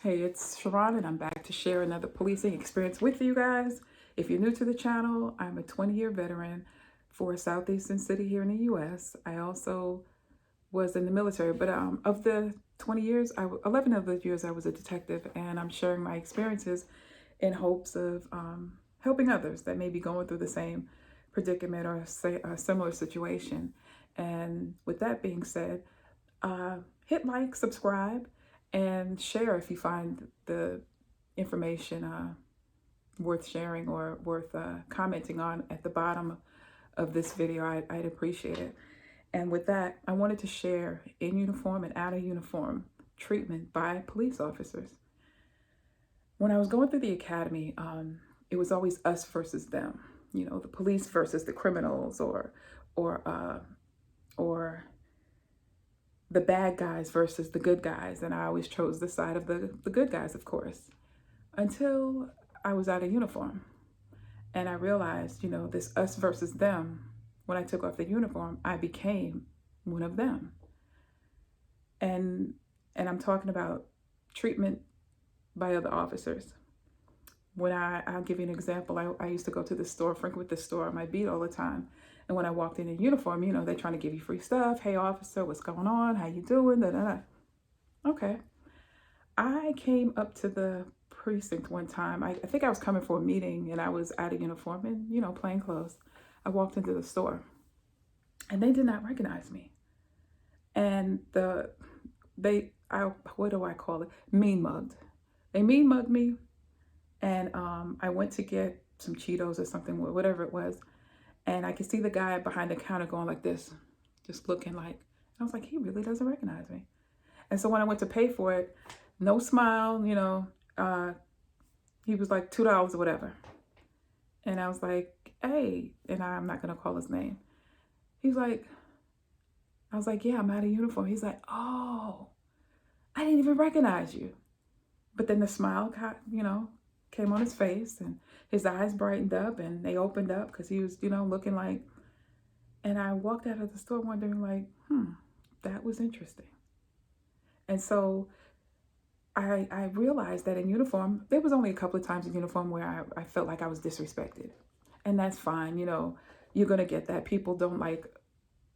Hey, it's Sharon, and I'm back to share another policing experience with you guys. If you're new to the channel, I'm a 20-year veteran for a southeastern city here in the U.S. I also was in the military, but of the 20 years, 11 of those years I was a detective, and I'm sharing my experiences in hopes of helping others that may be going through the same predicament or say a similar situation. And with that being said, hit like, subscribe, and share if you find the information worth sharing or worth commenting on at the bottom of this video. I'd appreciate it. And with that, I wanted to share in uniform and out of uniform treatment by police officers. When I was going through the academy, it was always us versus them. You know, the police versus the criminals, or the bad guys versus the good guys. And I always chose the side of the good guys, of course, until I was out of uniform. And I realized, you know, this us versus them, when I took off the uniform, I became one of them. And I'm talking about treatment by other officers. When I'll give you an example. I used to go to the store, frequent the store on my beat all the time. And when I walked in uniform, you know, they're trying to give you free stuff. Hey, officer, what's going on? How you doing? Da, da, da. Okay. I came up to the precinct one time. I think I was coming for a meeting, and I was out of uniform and, you know, plain clothes. I walked into the store, and they did not recognize me. And what do I call it? Mean mugged. They mean mugged me. And I went to get some Cheetos or something, whatever it was. And I could see the guy behind the counter going like this, just looking like, I was like, he really doesn't recognize me. And so when I went to pay for it, no smile, you know, he was like $2 or whatever. And I was like, hey, and I'm not going to call his name. He's like, I was like, yeah, I'm out of uniform. He's like, oh, I didn't even recognize you. But then the smile, you know, came on his face, and his eyes brightened up, and they opened up because he was, you know, looking like, and I walked out of the store wondering like, that was interesting. And so I realized that in uniform, there was only a couple of times in uniform where I felt like I was disrespected. And that's fine. You know, you're going to get that. People don't like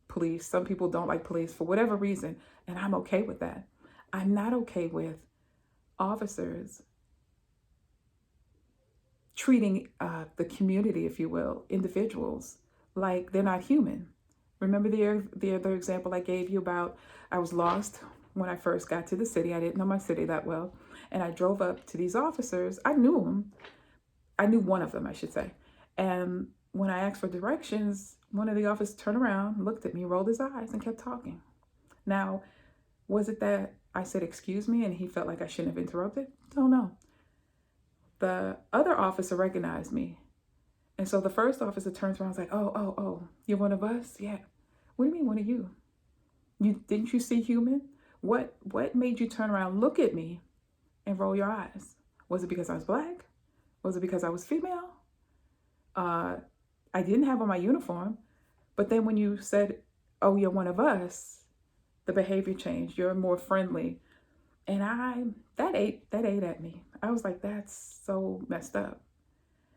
police. Some people don't like police for whatever reason. And I'm okay with that. I'm not okay with officers treating the community, if you will, individuals, like they're not human. Remember the other example I gave you about I was lost when I first got to the city. I didn't know my city that well. And I drove up to these officers. I knew them. I knew one of them, I should say. And when I asked for directions, one of the officers turned around, looked at me, rolled his eyes, and kept talking. Now, was it that I said, excuse me, and he felt like I shouldn't have interrupted? Don't know. The other officer recognized me. And so the first officer turns around and is like, oh, you're one of us? Yeah. What do you mean, one of you? Didn't you see human? What made you turn around, look at me, and roll your eyes? Was it because I was black? Was it because I was female? I didn't have on my uniform. But then when you said, oh, you're one of us, the behavior changed. You're more friendly. And that ate at me. I was like, that's so messed up.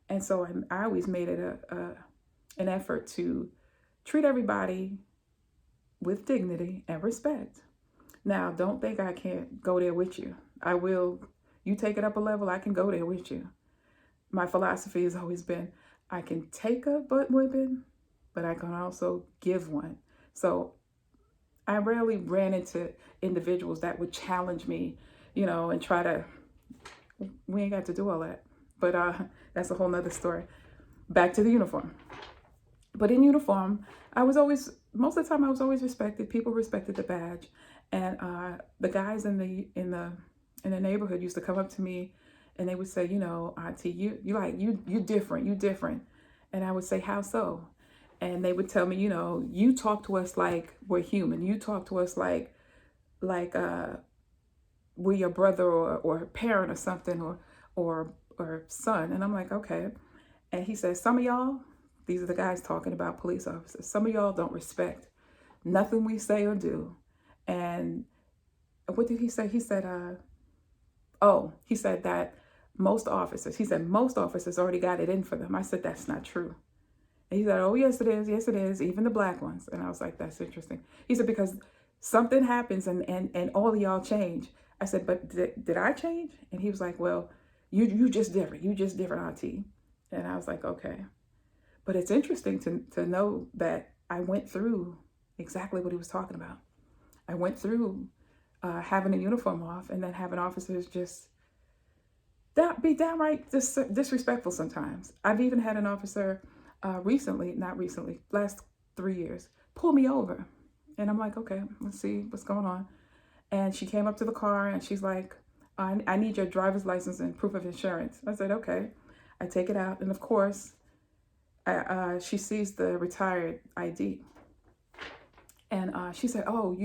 And so I always made it an effort to treat everybody with dignity and respect. Now, don't think I can't go there with you. I will. You take it up a level, I can go there with you. My philosophy has always been, I can take a butt whipping, but I can also give one. So I rarely ran into individuals that would challenge me, you know, and try to, we ain't got to do all that. But that's a whole nother story. Back to the uniform. But in uniform, most of the time I was always respected. People respected the badge. And the guys in the neighborhood used to come up to me, and they would say, you know, Auntie, you different. And I would say, how so? And they would tell me, you know, you talk to us like we're human. You talk to us like we're your brother or parent or something, or son. And I'm like, okay. And he says, some of y'all, these are the guys talking about police officers, some of y'all don't respect nothing we say or do. And what did he say? He said, Oh, he said that he said most officers already got it in for them. I said, that's not true. And he said, oh, yes, it is. Yes, it is. Even the black ones. And I was like, that's interesting. He said, because something happens and all of y'all change. I said, but did I change? And he was like, well, you just different. You just different, auntie. And I was like, okay. But it's interesting to know that I went through exactly what he was talking about. I went through having a uniform off and then having officers just be downright disrespectful sometimes. I've even had an officer not recently, last 3 years, pull me over. And I'm like, okay, let's see what's going on. And she came up to the car and she's like, I need your driver's license and proof of insurance. I said, okay. I take it out. And of course, she sees the retired ID. And she said, oh,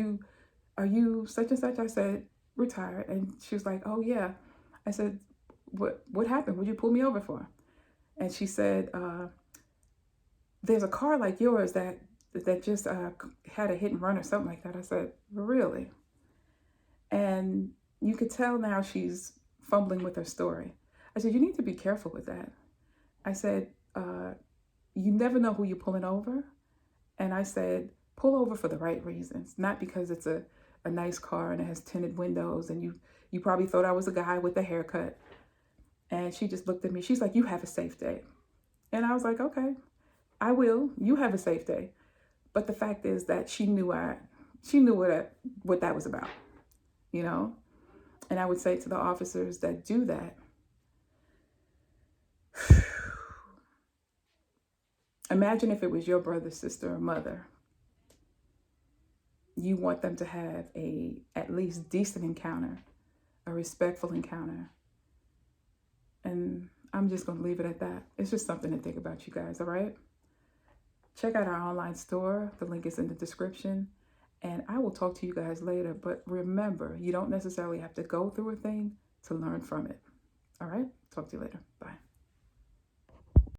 are you such and such? I said, retired. And she was like, oh, yeah. I said, what happened? What'd you pull me over for? And she said, there's a car like yours that just had a hit and run or something like that. I said, really? And you could tell now she's fumbling with her story. I said, you need to be careful with that. I said, you never know who you're pulling over. And I said, pull over for the right reasons, not because it's a nice car and it has tinted windows and you probably thought I was a guy with a haircut. And she just looked at me. She's like, you have a safe day. And I was like, okay, I will. You have a safe day. But the fact is that she knew what that was about, you know? And I would say to the officers that do that, imagine if it was your brother, sister, or mother. You want them to have a at least decent encounter, a respectful encounter. And I'm just going to leave it at that. It's just something to think about, you guys, all right? Check out our online store. The link is in the description. And I will talk to you guys later. But remember, you don't necessarily have to go through a thing to learn from it. All right? Talk to you later. Bye.